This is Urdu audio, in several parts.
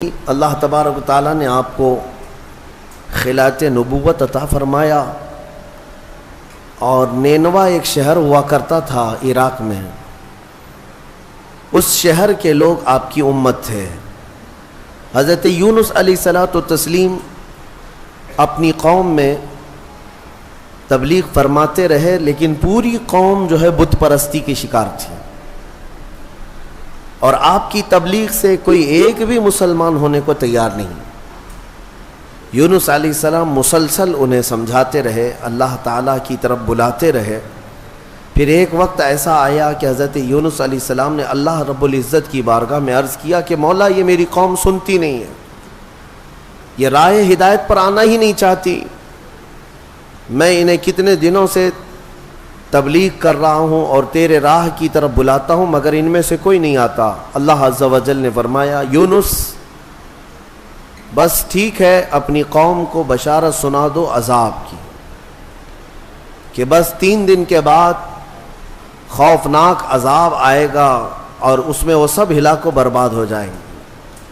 اللہ تبارک و تعالیٰ نے آپ کو خلافت نبوت عطا فرمایا، اور نینوا ایک شہر ہوا کرتا تھا عراق میں، اس شہر کے لوگ آپ کی امت تھے۔ حضرت یونس علیہ الصلوۃ والتسلیم اپنی قوم میں تبلیغ فرماتے رہے، لیکن پوری قوم جو ہے بت پرستی کی شکار تھی، اور آپ کی تبلیغ سے کوئی ایک بھی مسلمان ہونے کو تیار نہیں۔ یونس علیہ السلام مسلسل انہیں سمجھاتے رہے، اللہ تعالیٰ کی طرف بلاتے رہے۔ پھر ایک وقت ایسا آیا کہ حضرت یونس علیہ السلام نے اللہ رب العزت کی بارگاہ میں عرض کیا کہ مولا، یہ میری قوم سنتی نہیں ہے، یہ راہ ہدایت پر آنا ہی نہیں چاہتی، میں انہیں کتنے دنوں سے تبلیغ کر رہا ہوں اور تیرے راہ کی طرف بلاتا ہوں، مگر ان میں سے کوئی نہیں آتا۔ اللہ عز و جل نے فرمایا، یونس بس ٹھیک ہے، اپنی قوم کو بشارت سنا دو عذاب کی، کہ بس 3 دن کے بعد خوفناک عذاب آئے گا اور اس میں وہ سب ہلاک و برباد ہو جائیں گے۔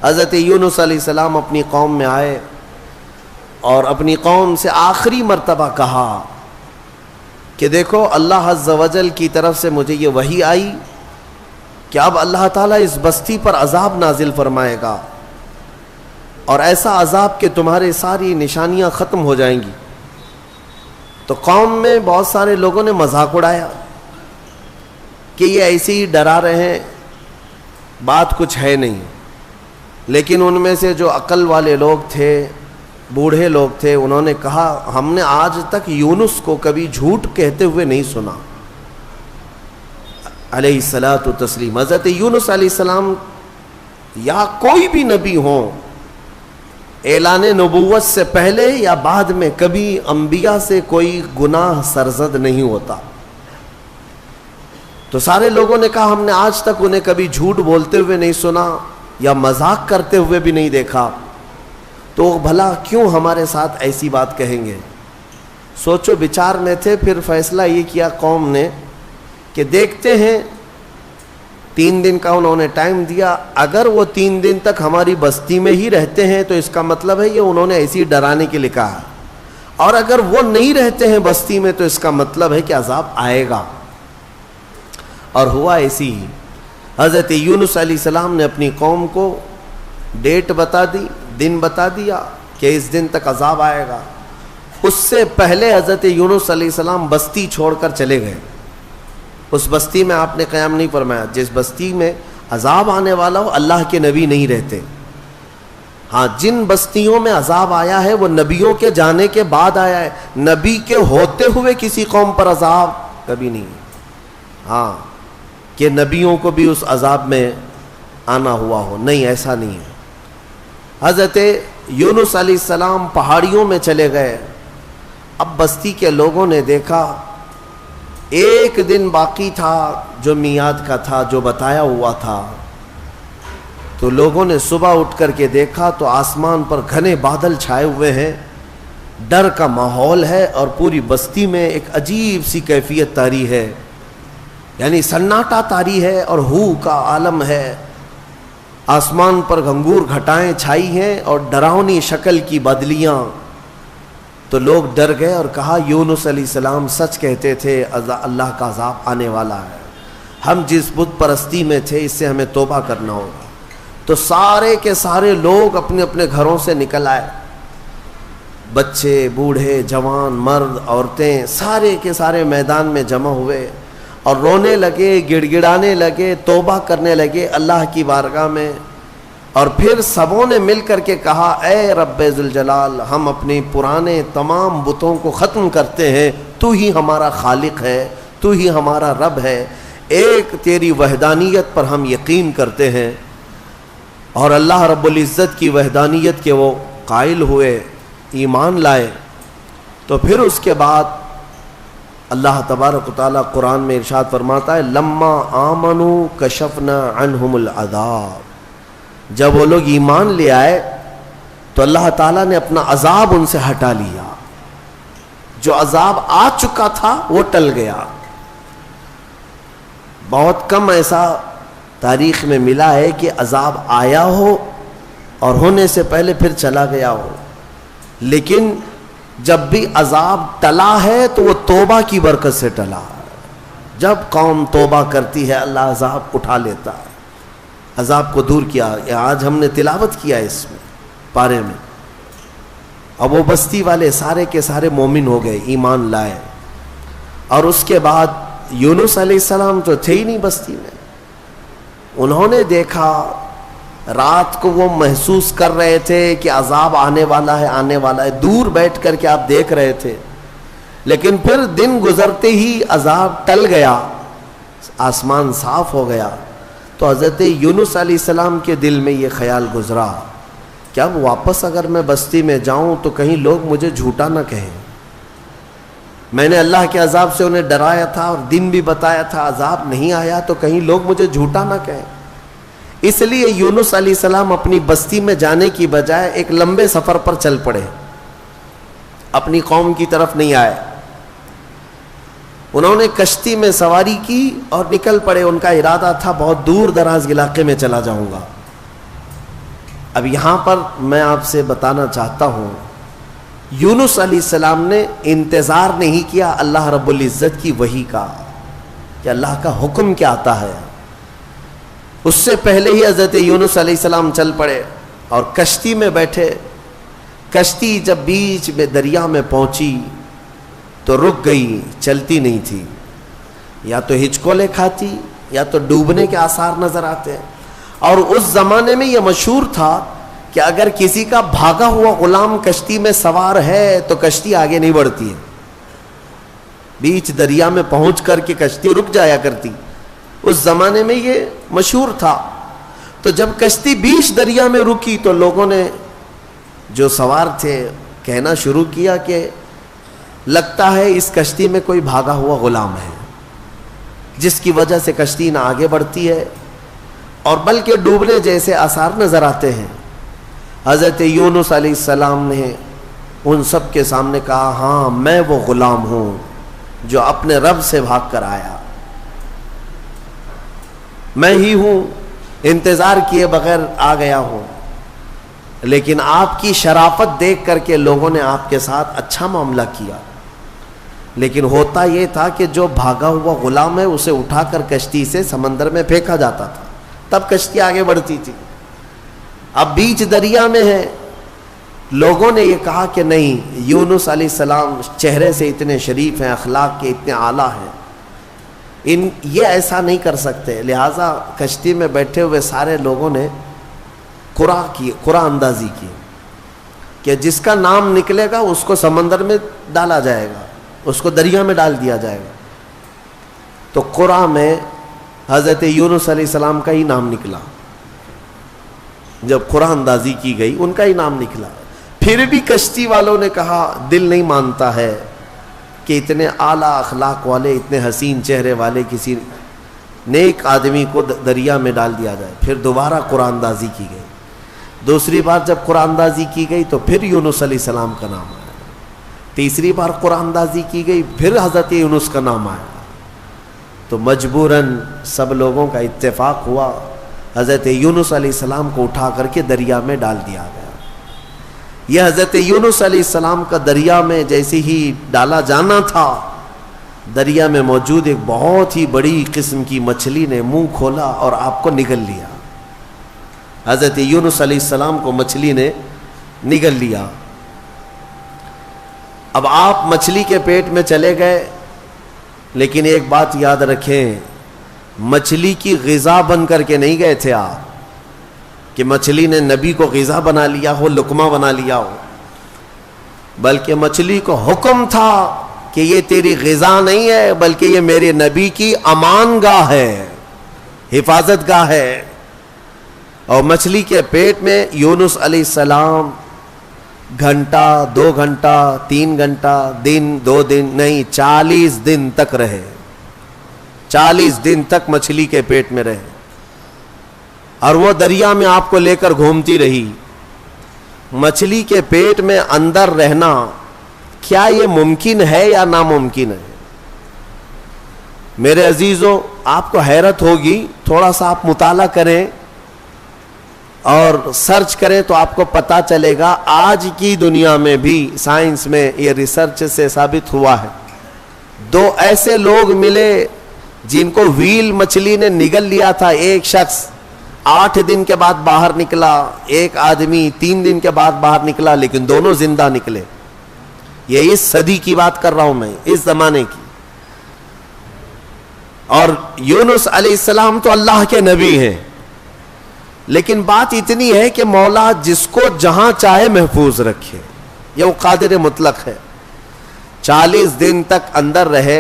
حضرت یونس علیہ السلام اپنی قوم میں آئے اور اپنی قوم سے آخری مرتبہ کہا کہ دیکھو، اللہ عز و جل کی طرف سے مجھے یہ وحی آئی کہ اب اللہ تعالیٰ اس بستی پر عذاب نازل فرمائے گا، اور ایسا عذاب کہ تمہارے ساری نشانیاں ختم ہو جائیں گی۔ تو قوم میں بہت سارے لوگوں نے مذاق اڑایا کہ یہ ایسے ہی ڈرا رہے ہیں، بات کچھ ہے نہیں۔ لیکن ان میں سے جو عقل والے لوگ تھے، بوڑھے لوگ تھے، انہوں نے کہا، ہم نے آج تک یونس کو کبھی جھوٹ کہتے ہوئے نہیں سنا علیہ الصلاۃ والتسلیم۔ حضرت یونس علیہ السلام یا کوئی بھی نبی ہو، اعلان نبوت سے پہلے یا بعد میں کبھی انبیاء سے کوئی گناہ سرزد نہیں ہوتا۔ تو سارے لوگوں نے کہا، ہم نے آج تک انہیں کبھی جھوٹ بولتے ہوئے نہیں سنا یا مذاق کرتے ہوئے بھی نہیں دیکھا، تو بھلا کیوں ہمارے ساتھ ایسی بات کہیں گے؟ سوچو بچار میں تھے۔ پھر فیصلہ یہ کیا قوم نے کہ دیکھتے ہیں، 3 دن کا انہوں نے ٹائم دیا، اگر وہ 3 دن تک ہماری بستی میں ہی رہتے ہیں تو اس کا مطلب ہے یہ انہوں نے ایسی ڈرانے کے لیے کہا، اور اگر وہ نہیں رہتے ہیں بستی میں تو اس کا مطلب ہے کہ عذاب آئے گا۔ اور ہوا ایسی ہی۔ حضرت یونس علیہ السلام نے اپنی قوم کو ڈیٹ بتا دی، دن بتا دیا کہ اس دن تک عذاب آئے گا۔ اس سے پہلے حضرت یونس علیہ السلام بستی چھوڑ کر چلے گئے۔ اس بستی میں آپ نے قیام نہیں فرمایا۔ جس بستی میں عذاب آنے والا ہو، اللہ کے نبی نہیں رہتے۔ ہاں، جن بستیوں میں عذاب آیا ہے وہ نبیوں کے جانے کے بعد آیا ہے، نبی کے ہوتے ہوئے کسی قوم پر عذاب کبھی نہیں۔ ہاں، کہ نبیوں کو بھی اس عذاب میں آنا ہوا ہو، نہیں، ایسا نہیں ہے۔ حضرت یونس علیہ السلام پہاڑیوں میں چلے گئے۔ اب بستی کے لوگوں نے دیکھا 1 دن باقی تھا جو میعاد کا تھا، جو بتایا ہوا تھا۔ تو لوگوں نے صبح اٹھ کر کے دیکھا تو آسمان پر گھنے بادل چھائے ہوئے ہیں، ڈر کا ماحول ہے، اور پوری بستی میں ایک عجیب سی کیفیت طاری ہے، یعنی سناٹا طاری ہے اور ہو کا عالم ہے۔ آسمان پر گھنگور گھٹائیں چھائی ہیں اور ڈراؤنی شکل کی بدلیاں۔ تو لوگ ڈر گئے اور کہا، یونس علیہ السلام سچ کہتے تھے، اللہ کا عذاب آنے والا ہے، ہم جس بت پرستی میں تھے اس سے ہمیں توبہ کرنا ہوگا۔ تو سارے کے سارے لوگ اپنے اپنے گھروں سے نکل آئے، بچے، بوڑھے، جوان، مرد، عورتیں، سارے کے سارے میدان میں جمع ہوئے اور رونے لگے، گڑ گڑانے لگے، توبہ کرنے لگے اللہ کی بارگاہ میں۔ اور پھر سبوں نے مل کر کے کہا، اے رب ذوالجلال، ہم اپنے پرانے تمام بتوں کو ختم کرتے ہیں، تو ہی ہمارا خالق ہے، تو ہی ہمارا رب ہے، ایک تیری وحدانیت پر ہم یقین کرتے ہیں۔ اور اللہ رب العزت کی وحدانیت کے وہ قائل ہوئے، ایمان لائے۔ تو پھر اس کے بعد اللہ تبارک و تعالیٰ قرآن میں ارشاد فرماتا ہے، لما آمنوا کشفنا عنہم العذاب۔ جب وہ لوگ ایمان لے آئے تو اللہ تعالیٰ نے اپنا عذاب ان سے ہٹا لیا، جو عذاب آ چکا تھا وہ ٹل گیا۔ بہت کم ایسا تاریخ میں ملا ہے کہ عذاب آیا ہو اور ہونے سے پہلے پھر چلا گیا ہو، لیکن جب بھی عذاب ٹلا ہے تو وہ توبہ کی برکت سے ٹلا. جب قوم توبہ کرتی ہے اللہ عذاب اٹھا لیتا ہے، عذاب کو دور کیا. آج ہم نے تلاوت کیا اس میں پارے میں. اب وہ بستی والے سارے کے سارے مومن ہو گئے، ایمان لائے. اور اس کے بعد یونس علیہ السلام تو تھے ہی نہیں بستی میں. انہوں نے دیکھا، رات کو وہ محسوس کر رہے تھے کہ عذاب آنے والا ہے، آنے والا ہے، دور بیٹھ کر کے آپ دیکھ رہے تھے. لیکن پھر دن گزرتے ہی عذاب ٹل گیا، آسمان صاف ہو گیا. تو حضرت یونس علیہ السلام کے دل میں یہ خیال گزرا کہ اب واپس اگر میں بستی میں جاؤں تو کہیں لوگ مجھے جھوٹا نہ کہیں. میں نے اللہ کے عذاب سے انہیں ڈرایا تھا اور دن بھی بتایا تھا، عذاب نہیں آیا تو کہیں لوگ مجھے جھوٹا نہ کہیں. اس لیے یونس علیہ السلام اپنی بستی میں جانے کی بجائے ایک لمبے سفر پر چل پڑے، اپنی قوم کی طرف نہیں آئے. انہوں نے کشتی میں سواری کی اور نکل پڑے. ان کا ارادہ تھا بہت دور دراز علاقے میں چلا جاؤں گا. اب یہاں پر میں آپ سے بتانا چاہتا ہوں، یونس علیہ السلام نے انتظار نہیں کیا اللہ رب العزت کی وحی کا کہ اللہ کا حکم کیا آتا ہے. اس سے پہلے ہی حضرت یونس علیہ السلام چل پڑے اور کشتی میں بیٹھے. کشتی جب بیچ میں دریا میں پہنچی تو رک گئی، چلتی نہیں تھی. یا تو ہچکولے کھاتی یا تو ڈوبنے کے آثار نظر آتے. اور اس زمانے میں یہ مشہور تھا کہ اگر کسی کا بھاگا ہوا غلام کشتی میں سوار ہے تو کشتی آگے نہیں بڑھتی ہے، بیچ دریا میں پہنچ کر کے کشتی رک جایا کرتی. اس زمانے میں یہ مشہور تھا. تو جب کشتی بیچ دریا میں رکی تو لوگوں نے جو سوار تھے کہنا شروع کیا کہ لگتا ہے اس کشتی میں کوئی بھاگا ہوا غلام ہے، جس کی وجہ سے کشتی نہ آگے بڑھتی ہے اور بلکہ ڈوبنے جیسے آثار نظر آتے ہیں. حضرت یونس علیہ السلام نے ان سب کے سامنے کہا، ہاں میں وہ غلام ہوں جو اپنے رب سے بھاگ کر آیا، میں ہی ہوں، انتظار کیے بغیر آ گیا ہوں. لیکن آپ کی شرافت دیکھ کر کے لوگوں نے آپ کے ساتھ اچھا معاملہ کیا. لیکن ہوتا یہ تھا کہ جو بھاگا ہوا غلام ہے اسے اٹھا کر کشتی سے سمندر میں پھینکا جاتا تھا، تب کشتی آگے بڑھتی تھی. اب بیچ دریا میں ہے. لوگوں نے یہ کہا کہ نہیں، یونس علیہ السلام چہرے سے اتنے شریف ہیں، اخلاق کے اتنے اعلیٰ ہیں، یہ ایسا نہیں کر سکتے. لہٰذا کشتی میں بیٹھے ہوئے سارے لوگوں نے قرعہ اندازی کی کہ جس کا نام نکلے گا اس کو سمندر میں ڈالا جائے گا، اس کو دریا میں ڈال دیا جائے گا. تو قرعہ میں حضرت یونس علیہ السلام کا ہی نام نکلا. جب قرعہ اندازی کی گئی ان کا ہی نام نکلا. پھر بھی کشتی والوں نے کہا دل نہیں مانتا ہے کہ اتنے اعلیٰ اخلاق والے، اتنے حسین چہرے والے کسی نیک آدمی کو دریا میں ڈال دیا جائے. پھر دوبارہ قرعہ اندازی کی گئی. دوسری بار جب قرعہ اندازی کی گئی تو پھر یونس علیہ السلام کا نام آیا. تیسری بار قرعہ اندازی کی گئی، پھر حضرت یونس کا نام آیا. تو مجبوراً سب لوگوں کا اتفاق ہوا، حضرت یونس علیہ السلام کو اٹھا کر کے دریا میں ڈال دیا گیا. یہ حضرت یونس علیہ السلام کا دریا میں جیسے ہی ڈالا جانا تھا، دریا میں موجود ایک بہت ہی بڑی قسم کی مچھلی نے منہ کھولا اور آپ کو نگل لیا. حضرت یونس علیہ السلام کو مچھلی نے نگل لیا. اب آپ مچھلی کے پیٹ میں چلے گئے، لیکن ایک بات یاد رکھیں، مچھلی کی غذا بن کر کے نہیں گئے تھے آپ کہ مچھلی نے نبی کو غذا بنا لیا ہو، لقمہ بنا لیا ہو، بلکہ مچھلی کو حکم تھا کہ یہ تیری غذا نہیں ہے بلکہ یہ میرے نبی کی امان گاہ ہے، حفاظت گاہ ہے. اور مچھلی کے پیٹ میں یونس علیہ السلام گھنٹہ، 2 گھنٹہ، 3 گھنٹہ، دن، 2 دن نہیں، 40 دن تک رہے. 40 دن تک مچھلی کے پیٹ میں رہے اور وہ دریا میں آپ کو لے کر گھومتی رہی. مچھلی کے پیٹ میں اندر رہنا کیا یہ ممکن ہے یا ناممکن ہے؟ میرے عزیزوں، آپ کو حیرت ہوگی، تھوڑا سا آپ مطالعہ کریں اور سرچ کریں تو آپ کو پتا چلے گا آج کی دنیا میں بھی سائنس میں یہ ریسرچ سے ثابت ہوا ہے. 2 ایسے لوگ ملے جن کو ویل مچھلی نے نگل لیا تھا. ایک شخص 8 دن کے بعد باہر نکلا, ایک آدمی 3 دن کے بعد باہر نکلا, لیکن دونوں زندہ نکلے. یہ اس صدی کی بات کر رہا ہوں میں, اس زمانے کی. اور یونس علیہ السلام تو اللہ کے نبی ہیں, لیکن بات اتنی ہے کہ مولا جس کو جہاں چاہے محفوظ رکھے, یہ وہ قادر مطلق ہے. 40 دن تک اندر رہے.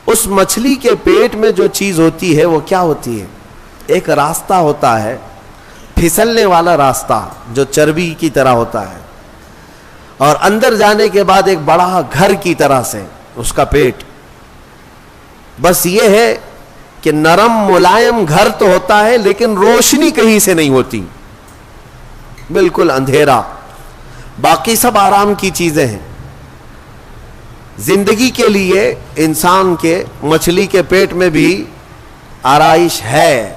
اس مچھلی کے پیٹ میں جو چیز ہوتی ہے وہ کیا ہوتی ہے؟ ایک راستہ ہوتا ہے, پھسلنے والا راستہ جو چربی کی طرح ہوتا ہے, اور اندر جانے کے بعد ایک بڑا گھر کی طرح سے اس کا پیٹ. بس یہ ہے کہ نرم ملائم گھر تو ہوتا ہے, لیکن روشنی کہیں سے نہیں ہوتی, بالکل اندھیرا. باقی سب آرام کی چیزیں ہیں. زندگی کے لیے انسان کے مچھلی کے پیٹ میں بھی آرائش ہے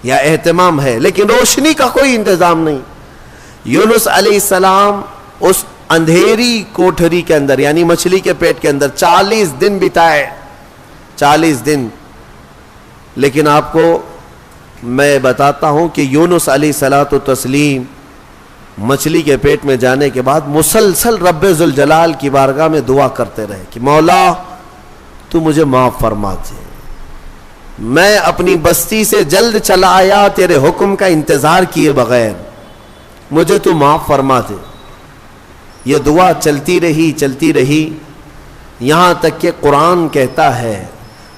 یا اہتمام ہے, لیکن روشنی کا کوئی انتظام نہیں. یونس علیہ السلام اس اندھیری کوٹھری کے اندر یعنی مچھلی کے پیٹ کے اندر 40 دن بتائے, 40 دن. لیکن آپ کو میں بتاتا ہوں کہ یونس علیہ الصلوۃ والتسلیم مچھلی کے پیٹ میں جانے کے بعد مسلسل رب ذوالجلال کی بارگاہ میں دعا کرتے رہے کہ مولا تو مجھے معاف فرما دے, میں اپنی بستی سے جلد چلا آیا تیرے حکم کا انتظار کیے بغیر, مجھے تو معاف فرما دے. یہ دعا چلتی رہی یہاں تک کہ قرآن کہتا ہے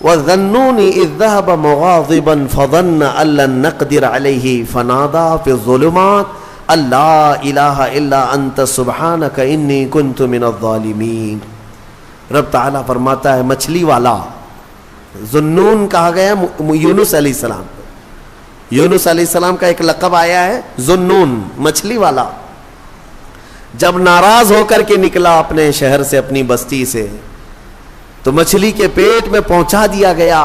وَظَنُّونِ إِذْ ذَهَبَ مُغَاضِبًا فَظَنَّ أَن لَّن نَّقْدِرَ عَلَيْهِ فَنَادَىٰ فِي الظُّلُمَاتِ أَن لَّا إِلَٰهَ إِلَّا أَنتَ سُبْحَانَكَ إِنِّي كُنتُ مِنَ الظَّالِمِينَ. رب تعالیٰ فرماتا ہے مچھلی والا, ذنون کہا گیا یونس علیہ السلام. یونس علیہ السلام کا ایک لقب آیا ہے ذنون, مچھلی والا. جب ناراض ہو کر کے نکلا اپنے شہر سے, اپنی بستی سے, تو مچھلی کے پیٹ میں پہنچا دیا گیا.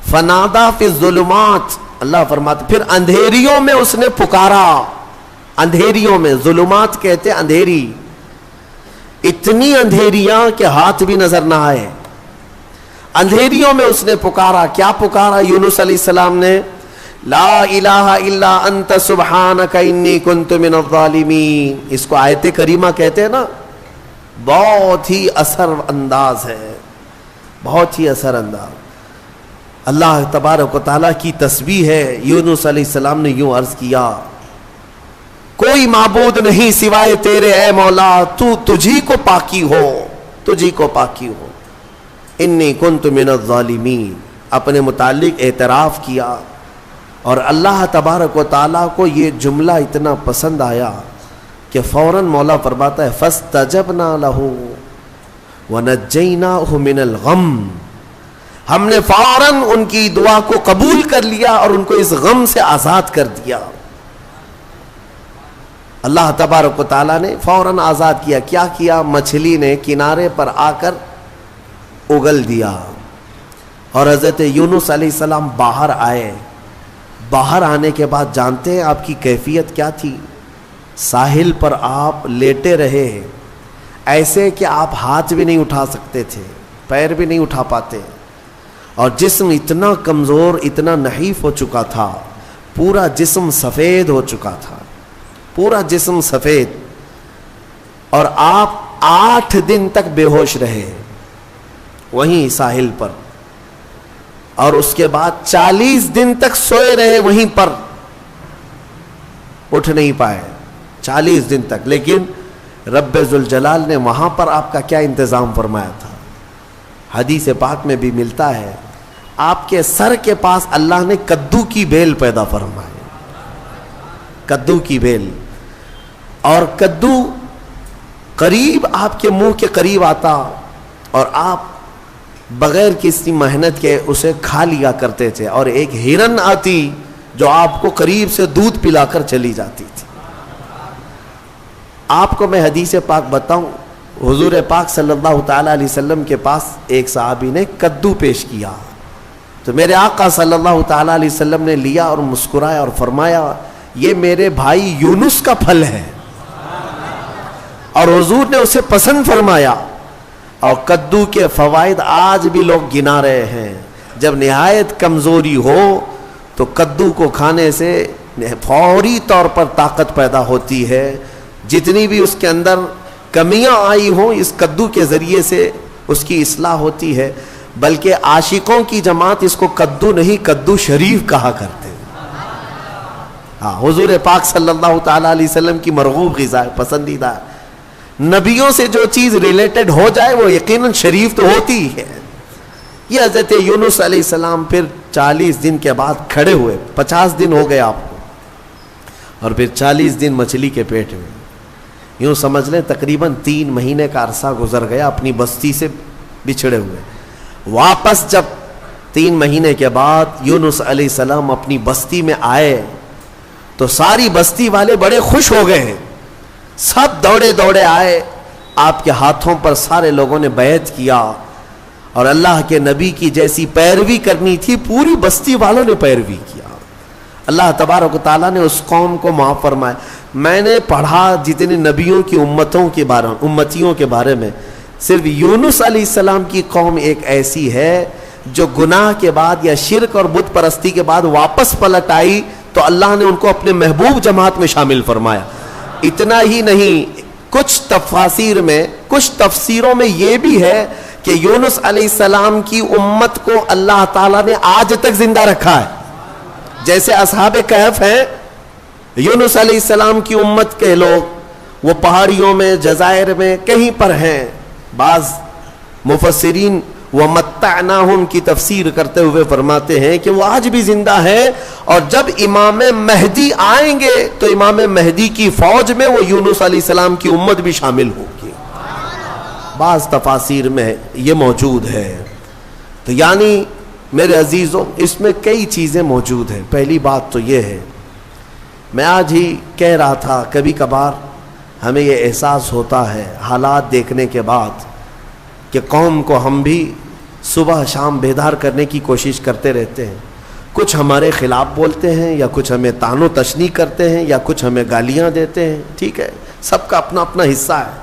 فنادا فی الظلمات, اللہ فرماتا پھر اندھیریوں میں اس نے پکارا. اندھیریوں میں, ظلمات کہتے اندھیری, اتنی اندھیریاں کہ ہاتھ بھی نظر نہ آئے. اندھیریوں میں اس نے پکارا. کیا پکارا یونس علیہ السلام نے؟ لا الہ الا انت سبحانک انی کنت من الظالمین. اس کو آیت کریمہ کہتے ہیں نا, بہت ہی اثر انداز ہے, بہت ہی اثر انداز. اللہ تبارک و تعالیٰ کی تسبیح ہے. یونس علیہ السلام نے یوں عرض کیا کوئی معبود نہیں سوائے تیرے اے مولا, تجھی کو پاکی ہو, تجھی کو پاکی ہو. انی کنت من الظالمین, اپنے متعلق اعتراف کیا. اور اللہ تبارک و تعالیٰ کو یہ جملہ اتنا پسند آیا کہ فوراً مولا فرماتا ہے فاستجبنا لہ ونجیناہ من الغم. ہم نے فوراً ان کی دعا کو قبول کر لیا اور ان کو اس غم سے آزاد کر دیا. اللہ تبارک و تعالیٰ نے فوراً آزاد کیا. کیا کیا؟ مچھلی نے کنارے پر آ کر اگل دیا اور حضرت یونس علیہ السلام باہر آئے. باہر آنے کے بعد جانتے ہیں آپ کی کیفیت کیا تھی؟ ساحل پر آپ لیٹے رہے ایسے کہ آپ ہاتھ بھی نہیں اٹھا سکتے تھے, پیر بھی نہیں اٹھا پاتے, اور جسم اتنا کمزور, اتنا نحیف ہو چکا تھا, پورا جسم سفید ہو چکا تھا, پورا جسم سفید. اور آپ 8 دن تک بے ہوش رہے وہیں ساحل پر, اور اس کے بعد 40 دن تک سوئے رہے وہیں پر, اٹھ نہیں پائے 40 دن تک. لیکن رب ذوالجلال نے وہاں پر آپ کا کیا انتظام فرمایا تھا؟ حدیث پاک میں بھی ملتا ہے آپ کے سر کے پاس اللہ نے کدو کی بیل پیدا فرمائی, کدو کی بیل. اور کدو قریب آپ کے منہ کے قریب آتا اور آپ بغیر کسی محنت کے اسے کھا لیا کرتے تھے. اور ایک ہرن آتی جو آپ کو قریب سے دودھ پلا کر چلی جاتی تھی. آپ کو میں حدیث پاک بتاؤں, حضور پاک صلی اللہ تعالی علیہ وسلم کے پاس ایک صحابی نے کدو پیش کیا, تو میرے آقا صلی اللہ تعالیٰ علیہ وسلم نے لیا اور مسکرایا اور فرمایا یہ میرے بھائی یونس کا پھل ہے، اور حضور نے اسے پسند فرمایا. اور کدو کے فوائد آج بھی لوگ گنا رہے ہیں. جب نہایت کمزوری ہو تو کدو کو کھانے سے فوری طور پر طاقت پیدا ہوتی ہے. جتنی بھی اس کے اندر کمیاں آئی ہوں اس کدو کے ذریعے سے اس کی اصلاح ہوتی ہے. بلکہ عاشقوں کی جماعت اس کو کدو نہیں کدو شریف کہا کرتے ہیں. ہاں، حضور پاک صلی اللہ تعالیٰ علیہ وسلم کی مرغوب غذا ہے، پسندیدہ ہے. نبیوں سے جو چیز ریلیٹڈ ہو جائے وہ یقیناً شریف تو ہوتی ہے. یہ حضرت یونس علیہ السلام پھر 40 دن کے بعد کھڑے ہوئے. 50 دن ہو گئے آپ کو، اور پھر 40 دن مچھلی کے پیٹ میں. یوں سمجھ لیں تقریباً 3 مہینے کا عرصہ گزر گیا اپنی بستی سے بچھڑے ہوئے. واپس جب 3 مہینے کے بعد یونس علیہ السلام اپنی بستی میں آئے تو ساری بستی والے بڑے خوش ہو گئے ہیں. سب دوڑے دوڑے آئے، آپ کے ہاتھوں پر سارے لوگوں نے بیعت کیا، اور اللہ کے نبی کی جیسی پیروی کرنی تھی پوری بستی والوں نے پیروی کیا. اللہ تبارک و تعالیٰ نے اس قوم کو معاف فرمایا. میں نے پڑھا جتنے نبیوں کی امتیوں کے بارے میں، صرف یونس علیہ السلام کی قوم ایک ایسی ہے جو گناہ کے بعد یا شرک اور بت پرستی کے بعد واپس پلٹ آئی تو اللہ نے ان کو اپنے محبوب جماعت میں شامل فرمایا. اتنا ہی نہیں، کچھ تفسیروں میں یہ بھی ہے کہ یونس علیہ السلام کی امت کو اللہ تعالیٰ نے آج تک زندہ رکھا ہے. جیسے اصحاب کہف ہیں، یونس علیہ السلام کی امت کے لوگ وہ پہاڑیوں میں، جزائر میں کہیں پر ہیں. بعض مفسرین وَمَتَّعْنَاهُمْ کی تفسیر کرتے ہوئے فرماتے ہیں کہ وہ آج بھی زندہ ہے، اور جب امام مہدی آئیں گے تو امام مہدی کی فوج میں وہ یونس علیہ السلام کی امت بھی شامل ہوگی. بعض تفاسیر میں یہ موجود ہے. تو یعنی میرے عزیزوں اس میں کئی چیزیں موجود ہیں. پہلی بات تو یہ ہے، میں آج ہی کہہ رہا تھا کبھی کبھار ہمیں یہ احساس ہوتا ہے حالات دیکھنے کے بعد کہ قوم کو ہم بھی صبح شام بیدار کرنے کی کوشش کرتے رہتے ہیں. کچھ ہمارے خلاف بولتے ہیں، یا کچھ ہمیں طعن و تشنیع کرتے ہیں، یا کچھ ہمیں گالیاں دیتے ہیں. ٹھیک ہے، سب کا اپنا اپنا حصہ ہے.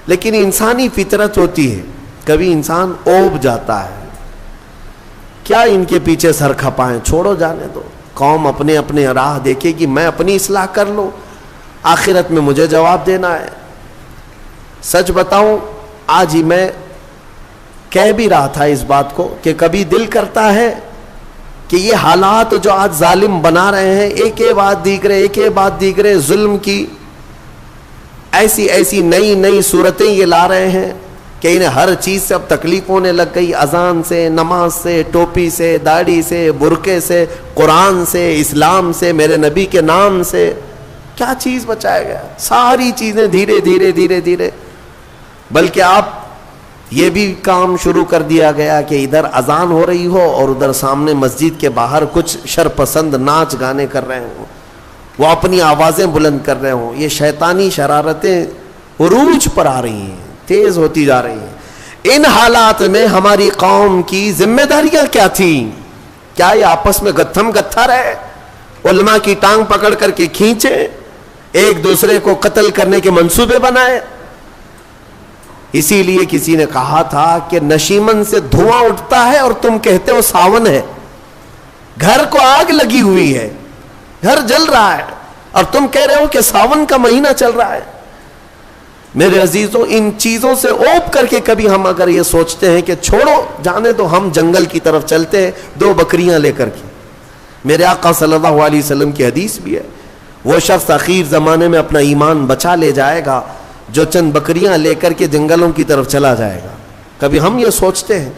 لیکن انسانی فطرت ہوتی ہے، کبھی انسان اوب جاتا ہے. کیا ان کے پیچھے سر کھپائیں، چھوڑو جانے دو. قوم اپنے اپنے راہ دیکھے گی، میں اپنی اصلاح کر لوں، آخرت میں مجھے جواب دینا ہے. سچ بتاؤں، آج ہی میں کہہ بھی رہا تھا اس بات کو کہ کبھی دل کرتا ہے کہ یہ حالات جو آج ظالم بنا رہے ہیں، ایک بات دیکھ رہے ظلم کی ایسی نئی صورتیں یہ لا رہے ہیں کہ انہیں ہر چیز سے اب تکلیف ہونے لگ گئی. اذان سے، نماز سے، ٹوپی سے، داڑھی سے، برقعے سے، قرآن سے، اسلام سے، میرے نبی کے نام سے. کیا چیز بچایا گیا؟ ساری چیزیں دھیرے دھیرے. بلکہ آپ یہ بھی کام شروع کر دیا گیا کہ ادھر اذان ہو رہی ہو اور ادھر سامنے مسجد کے باہر کچھ شرپسند ناچ گانے کر رہے ہوں، وہ اپنی آوازیں بلند کر رہے ہوں. یہ شیطانی شرارتیں عروج پر آ رہی ہیں، تیز ہوتی جا رہی ہیں. ان حالات میں ہماری قوم کی ذمہ داریاں کیا تھیں؟ کیا یہ آپس میں گتھم گتھا رہے، علماء کی ٹانگ پکڑ کر کے کھینچے، ایک دوسرے کو قتل کرنے کے منصوبے بنائے؟ اسی لیے کسی نے کہا تھا کہ نشیمن سے دھواں اٹھتا ہے اور تم کہتے ہو ساون ہے. گھر کو آگ لگی ہوئی ہے، گھر جل رہا ہے، اور تم کہہ رہے ہو کہ ساون کا مہینہ چل رہا ہے. میرے عزیزوں، ان چیزوں سے اوپ کر کے کبھی ہم اگر یہ سوچتے ہیں کہ چھوڑو جانے دو، ہم جنگل کی طرف چلتے ہیں 2 بکریاں لے کر کے. میرے آقا صلی اللہ علیہ وسلم کی حدیث بھی ہے، وہ شخص اخیر زمانے میں اپنا ایمان بچا لے جائے گا جو چند بکریاں لے کر کے جنگلوں کی طرف چلا جائے گا. کبھی ہم یہ سوچتے ہیں،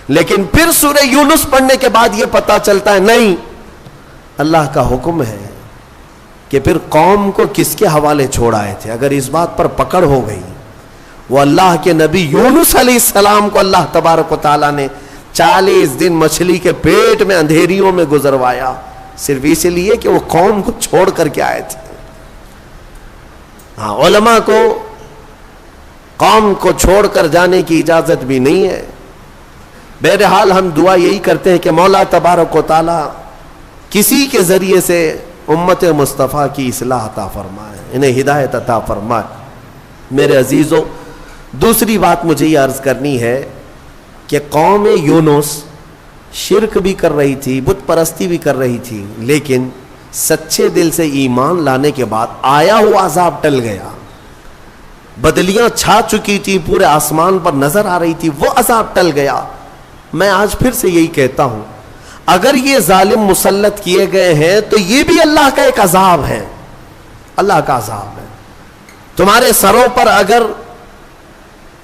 لیکن پھر سورہ یونس پڑھنے کے بعد یہ پتا چلتا ہے نہیں، اللہ کا حکم ہے کہ پھر قوم کو کس کے حوالے چھوڑ آئے تھے. اگر اس بات پر پکڑ ہو گئی، وہ اللہ کے نبی یونس علیہ السلام کو اللہ تبارک و تعالیٰ نے 40 دن مچھلی کے پیٹ میں اندھیریوں میں گزروایا، صرف اس لیے کہ وہ قوم کو چھوڑ کر کے آئے تھے. ہاں، علماء کو قوم کو چھوڑ کر جانے کی اجازت بھی نہیں ہے. بہرحال ہم دعا یہی کرتے ہیں کہ مولا تبارک و تعالی کسی کے ذریعے سے امت مصطفیٰ کی اصلاح عطا فرمائے، انہیں ہدایت عطا فرمائے۔ میرے عزیزوں، دوسری بات مجھے یہ عرض کرنی ہے کہ قوم یونس شرک بھی کر رہی تھی، بت پرستی بھی کر رہی تھی، لیکن سچے دل سے ایمان لانے کے بعد آیا ہوا عذاب ٹل گیا۔ بدلیاں چھا چکی تھی، پورے آسمان پر نظر آ رہی تھی، وہ عذاب ٹل گیا۔ میں آج پھر سے یہی کہتا ہوں، اگر یہ ظالم مسلط کیے گئے ہیں تو یہ بھی اللہ کا ایک عذاب ہے، اللہ کا عذاب ہے۔ تمہارے سروں پر اگر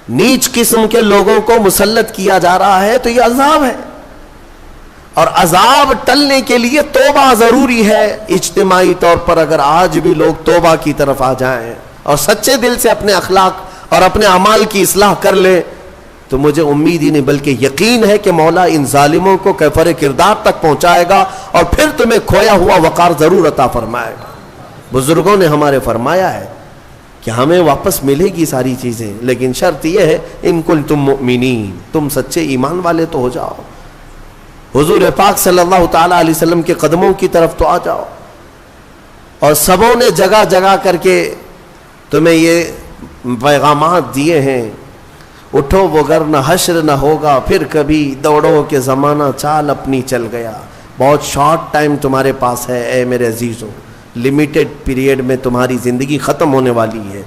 نیچ قسم کے لوگوں کو مسلط کیا جا رہا ہے تو یہ عذاب ہے، اور عذاب ٹلنے کے لیے توبہ ضروری ہے۔ اجتماعی طور پر اگر آج بھی لوگ توبہ کی طرف آ جائیں اور سچے دل سے اپنے اخلاق اور اپنے اعمال کی اصلاح کر لیں تو مجھے امید ہی نہیں بلکہ یقین ہے کہ مولا ان ظالموں کو کیفر کردار تک پہنچائے گا اور پھر تمہیں کھویا ہوا وقار ضرور عطا فرمائے گا۔ بزرگوں نے ہمارے فرمایا ہے کہ ہمیں واپس ملے گی ساری چیزیں، لیکن شرط یہ ہے ان کنتم مؤمنین، تم سچے ایمان والے تو ہو جاؤ، حضور پاک صلی اللہ تعالی علیہ وسلم کے قدموں کی طرف تو آ جاؤ۔ اور سبوں نے جگہ جگہ کر کے تمہیں یہ پیغامات دیے ہیں، اٹھو وگرنہ حشر نہ ہوگا پھر کبھی، دوڑو کہ زمانہ چال اپنی چل گیا۔ بہت شارٹ ٹائم تمہارے پاس ہے اے میرے عزیزوں، لمیٹڈ پیریڈ میں تمہاری زندگی ختم ہونے والی ہے۔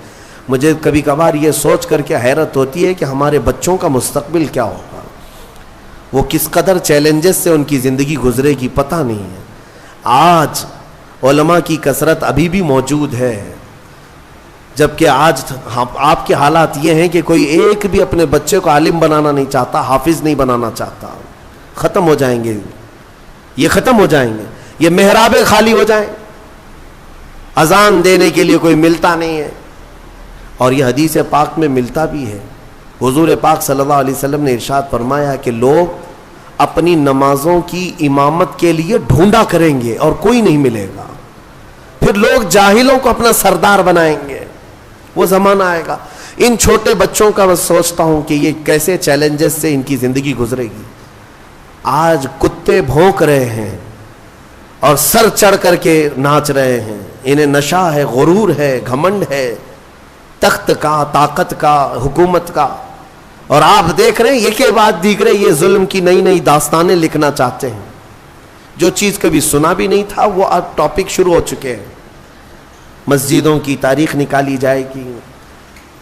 مجھے کبھی کبھار یہ سوچ کر کے حیرت ہوتی ہے کہ ہمارے بچوں کا مستقبل کیا ہوگا، وہ کس قدر چیلنجز سے ان کی زندگی گزرے گی پتہ نہیں ہے۔ آج علماء کی کثرت ابھی بھی موجود ہے، جبکہ آج آپ کے حالات یہ ہیں کہ کوئی ایک بھی اپنے بچے کو عالم بنانا نہیں چاہتا، حافظ نہیں بنانا چاہتا۔ ختم ہو جائیں گے، یہ ختم ہو جائیں گے، یہ محرابیں خالی ہو جائیں، اذان دینے کے لیے کوئی ملتا نہیں ہے۔ اور یہ حدیث پاک میں ملتا بھی ہے، حضور پاک صلی اللہ علیہ وسلم نے ارشاد فرمایا کہ لوگ اپنی نمازوں کی امامت کے لیے ڈھونڈا کریں گے اور کوئی نہیں ملے گا، پھر لوگ جاہلوں کو اپنا سردار بنائیں گے، وہ زمانہ آئے گا۔ ان چھوٹے بچوں کا میں سوچتا ہوں کہ یہ کیسے چیلنجز سے ان کی زندگی گزرے گی۔ آج کتے بھونک رہے ہیں اور سر چڑھ کر کے ناچ رہے ہیں، انہیں نشہ ہے، غرور ہے، گھمنڈ ہے، تخت کا، طاقت کا، حکومت کا، اور آپ دیکھ رہے ہیں یہ کے بعد دیکھ رہے یہ ظلم کی نئی نئی داستانیں لکھنا چاہتے ہیں۔ جو چیز کبھی سنا بھی نہیں تھا وہ اب ٹاپک شروع ہو چکے ہیں۔ مسجدوں کی تاریخ نکالی جائے گی۔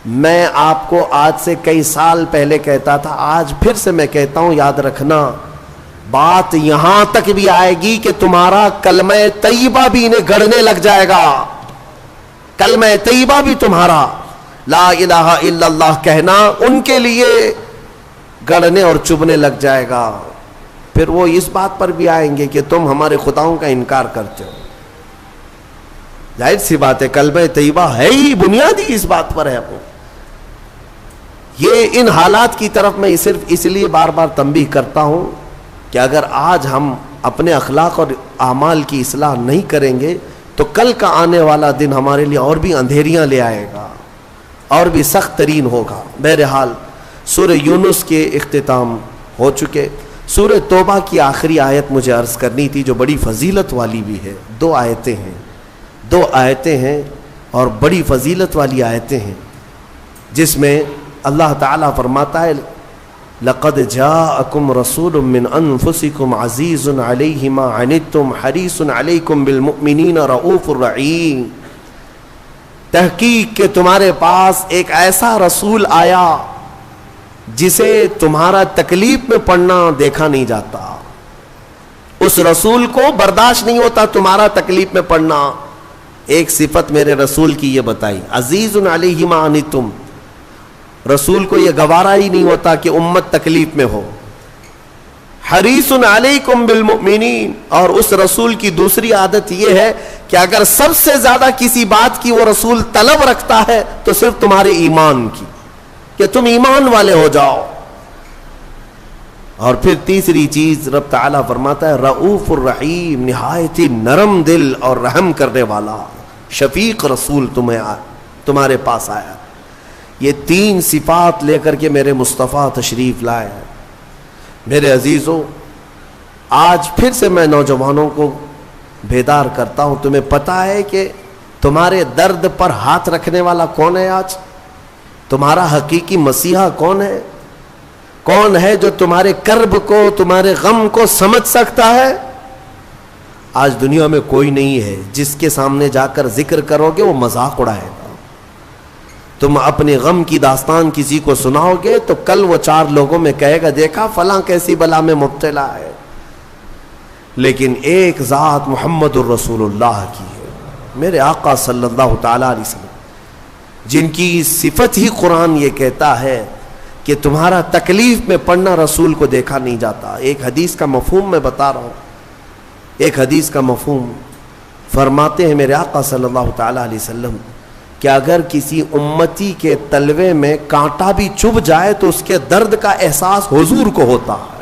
میں آپ کو آج سے کئی سال پہلے کہتا تھا، آج پھر سے میں کہتا ہوں، یاد رکھنا بات یہاں تک بھی آئے گی کہ تمہارا کلمہ طیبہ بھی انہیں گڑنے لگ جائے گا، کلمہ طیبہ بھی تمہارا لا الہ الا اللہ کہنا ان کے لیے گڑنے اور چبھنے لگ جائے گا۔ پھر وہ اس بات پر بھی آئیں گے کہ تم ہمارے خداؤں کا انکار کرتے ہو۔ ظاہر سی بات ہے، کلمہ طیبہ ہے ہی بنیادی اس بات پر ہے۔ یہ ان حالات کی طرف میں صرف اس لیے بار بار تنبیہ کرتا ہوں کہ اگر آج ہم اپنے اخلاق اور اعمال کی اصلاح نہیں کریں گے تو کل کا آنے والا دن ہمارے لیے اور بھی اندھیریاں لے آئے گا، اور بھی سخت ترین ہوگا۔ بہرحال سورہ یونس کے اختتام ہو چکے۔ سورہ توبہ کی آخری آیت مجھے عرض کرنی تھی جو بڑی فضیلت والی بھی ہے۔ دو آیتیں ہیں اور بڑی فضیلت والی آیتیں ہیں، جس میں اللہ تعالیٰ فرماتا ہے لَقَدْ جَاءَكُمْ رَسُولٌ مِّنْ أَنفُسِكُمْ عَزِيزٌ عَلَيْهِ مَا عَنِتُّمْ حَرِيصٌ عَلَيْكُمْ بِالْمُؤْمِنِينَ رَءُوفٌ رَحِيمٌ۔ تحقیق کہ تمہارے پاس ایک ایسا رسول آیا جسے تمہارا تکلیف میں پڑنا دیکھا نہیں جاتا، اس رسول کو برداشت نہیں ہوتا تمہارا تکلیف میں پڑنا۔ ایک صفت میرے رسول کی یہ بتائی، عزیز علیہ ما عنتم، رسول کو یہ گوارا ہی نہیں ہوتا کہ امت تکلیف میں ہو۔ حریص علیکم بالمؤمنین، اور اس رسول کی دوسری عادت یہ ہے کہ اگر سب سے زیادہ کسی بات کی وہ رسول طلب رکھتا ہے تو صرف تمہارے ایمان کی، کہ تم ایمان والے ہو جاؤ۔ اور پھر تیسری چیز رب تعالیٰ فرماتا ہے رؤوف الرحیم، نہایت نرم دل اور رحم کرنے والا شفیق رسول تمہارے پاس آیا۔ یہ تین صفات لے کر کے میرے مصطفیٰ تشریف لائے۔ میرے عزیزوں، آج پھر سے میں نوجوانوں کو بیدار کرتا ہوں. تمہیں پتا ہے کہ تمہارے درد پر ہاتھ رکھنے والا کون ہے؟ آج تمہارا حقیقی مسیحا کون ہے؟ کون ہے جو تمہارے کرب کو، تمہارے غم کو سمجھ سکتا ہے؟ آج دنیا میں کوئی نہیں ہے. جس کے سامنے جا کر ذکر کرو گے وہ مذاق اڑائے گا. تم اپنے غم کی داستان کسی کو سناؤ گے تو کل وہ 4 لوگوں میں کہے گا دیکھا فلاں کیسی بلا میں مبتلا ہے. لیکن ایک ذات محمد الرسول اللہ کی ہے، میرے آقا صلی اللہ تعالیٰ علیہ وسلم، جن کی صفت ہی قرآن یہ کہتا ہے کہ تمہارا تکلیف میں پڑنا رسول کو دیکھا نہیں جاتا. ایک حدیث کا مفہوم میں بتا رہا ہوں. ایک حدیث کا مفہوم فرماتے ہیں میرے آقا صلی اللہ تعالیٰ علیہ وسلم کہ اگر کسی امتی کے تلوے میں کانٹا بھی چبھ جائے تو اس کے درد کا احساس حضور کو ہوتا ہے.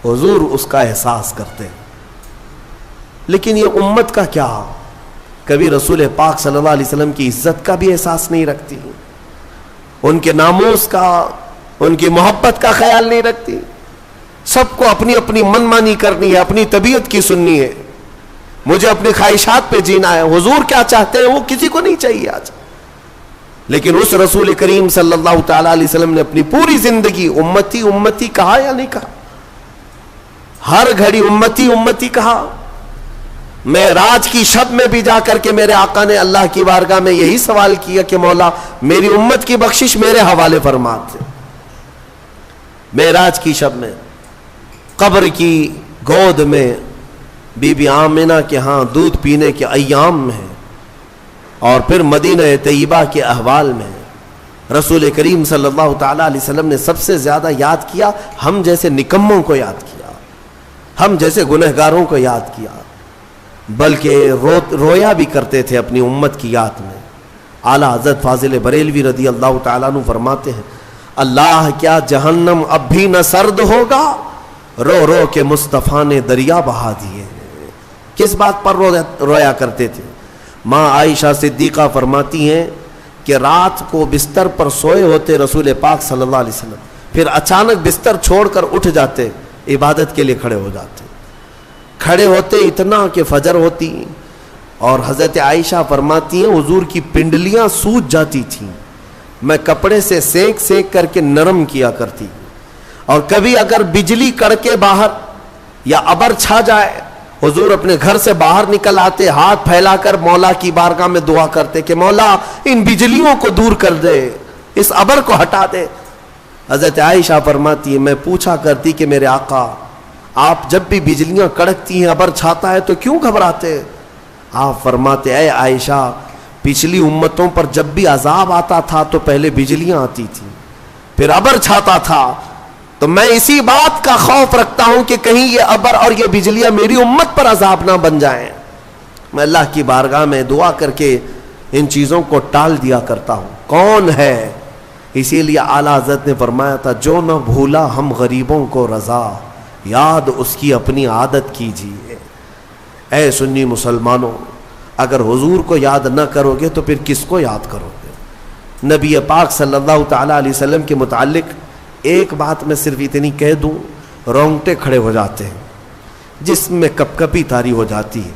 حضور اس کا احساس کرتے ہیں. لیکن یہ امت کا کیا؟ کبھی رسول پاک صلی اللہ علیہ وسلم کی عزت کا بھی احساس نہیں رکھتی، ان کے ناموس کا، ان کی محبت کا خیال نہیں رکھتی. سب کو اپنی اپنی من مانی کرنی ہے، اپنی طبیعت کی سننی ہے، مجھے اپنی خواہشات پہ جینا ہے. حضور کیا چاہتے ہیں وہ کسی کو نہیں چاہیے آج. لیکن اس رسول کریم صلی اللہ تعالیٰ علیہ وسلم نے اپنی پوری زندگی امتی امتی کہا یا نہیں کہا؟ ہر گھڑی امتی امتی کہا. معراج کی شب میں بھی جا کر کے میرے آقا نے اللہ کی بارگاہ میں یہی سوال کیا کہ مولا میری امت کی بخشش میرے حوالے فرما دے. معراج کی شب میں قبر کی گود میں بی بی آمنہ کے ہاں دودھ پینے کے ایام میں اور پھر مدینہ طیبہ کے احوال میں رسول کریم صلی اللہ تعالیٰ علیہ وسلم نے سب سے زیادہ یاد کیا ہم جیسے نکموں کو یاد کیا، ہم جیسے گنہگاروں کو یاد کیا، بلکہ رویا بھی کرتے تھے اپنی امت کی یاد میں. اعلیٰ حضرت فاضل بریلوی رضی اللہ تعالیٰ عنہ فرماتے ہیں اللہ کیا جہنم اب بھی نہ سرد ہوگا، رو رو کے مصطفیٰ نے دریا بہا دیے. کس بات پر رویا کرتے تھے؟ ماں عائشہ صدیقہ فرماتی ہیں کہ رات کو بستر پر سوئے ہوتے رسول پاک صلی اللہ علیہ وسلم، پھر اچانک بستر چھوڑ کر اٹھ جاتے، عبادت کے لیے کھڑے ہو جاتے. کھڑے ہوتے اتنا کہ فجر ہوتی، اور حضرت عائشہ فرماتی ہیں حضور کی پنڈلیاں سوج جاتی تھیں، میں کپڑے سے سینک سینک کر کے نرم کیا کرتی. اور کبھی اگر بجلی کڑکے باہر یا ابر چھا جائے حضور اپنے گھر سے باہر نکل آتے، ہاتھ پھیلا کر مولا کی بارگاہ میں دعا کرتے کہ مولا ان بجلیوں کو دور کر دے، اس ابر کو ہٹا دے. حضرت عائشہ فرماتی ہے میں پوچھا کرتی کہ میرے آقا آپ جب بھی بجلیاں کڑکتی ہیں ابر چھاتا ہے تو کیوں گھبراتے؟ آپ فرماتے اے عائشہ پچھلی امتوں پر جب بھی عذاب آتا تھا تو پہلے بجلیاں آتی تھیں پھر ابر چھاتا تھا، تو میں اسی بات کا خوف رکھتا ہوں کہ کہیں یہ ابر اور یہ بجلیاں میری امت پر عذاب نہ بن جائیں. میں اللہ کی بارگاہ میں دعا کر کے ان چیزوں کو ٹال دیا کرتا ہوں. کون ہے؟ اسی لیے اعلیٰ حضرت نے فرمایا تھا جو نہ بھولا ہم غریبوں کو رضا، یاد اس کی اپنی عادت کیجیے. اے سنی مسلمانوں، اگر حضور کو یاد نہ کرو گے تو پھر کس کو یاد کرو گے؟ نبی پاک صلی اللہ تعالیٰ علیہ وسلم کے متعلق ایک بات میں صرف اتنی کہہ دوں، رونگٹے کھڑے ہو جاتے ہیں، جسم میں کپ کپی طاری ہو جاتی ہے.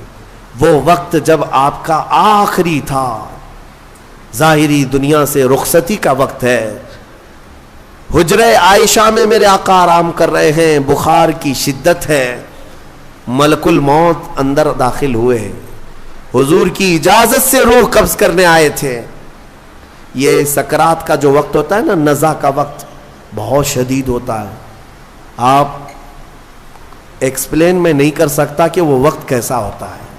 وہ وقت جب آپ کا آخری تھا، ظاہری دنیا سے رخصتی کا وقت ہے. حجرہ عائشہ میں میرے آقا آرام کر رہے ہیں، بخار کی شدت ہے، ملک الموت اندر داخل ہوئے، حضور کی اجازت سے روح قبض کرنے آئے تھے. یہ سکرات کا جو وقت ہوتا ہے نا، نزع کا وقت بہت شدید ہوتا ہے. آپ ایکسپلین میں نہیں کر سکتا کہ وہ وقت کیسا ہوتا ہے،